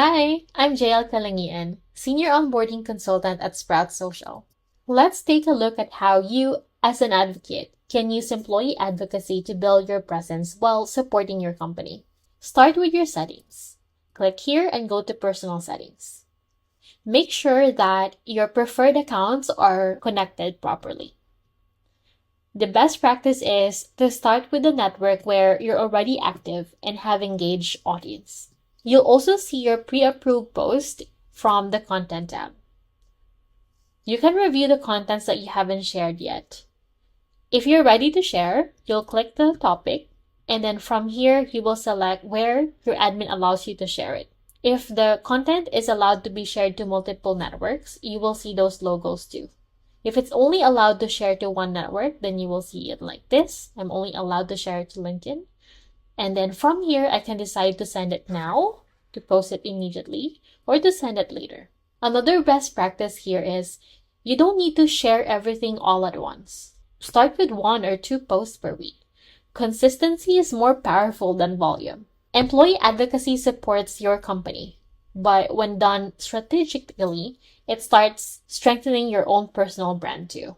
Hi, I'm JL Kalangian, Senior Onboarding Consultant at Sprout Social. Let's take a look at how you, as an advocate, can use employee advocacy to build your presence while supporting your company. Start with your settings. Click here and go to Personal Settings. Make sure that your preferred accounts are connected properly. The best practice is to start with a network where you're already active and have engaged audience. You'll also see your pre-approved post from the Content tab. You can review the contents that you haven't shared yet. If you're ready to share, you'll click the topic, and then from here, you will select where your admin allows you to share it. If the content is allowed to be shared to multiple networks, you will see those logos too. If it's only allowed to share to one network, then you will see it like this. I'm only allowed to share it to LinkedIn. And then from here, I can decide to send it now, to post it immediately, or to send it later. Another best practice here is you don't need to share everything all at once. Start with 1 or 2 posts per week. Consistency is more powerful than volume. Employee advocacy supports your company, but when done strategically, it starts strengthening your own personal brand too.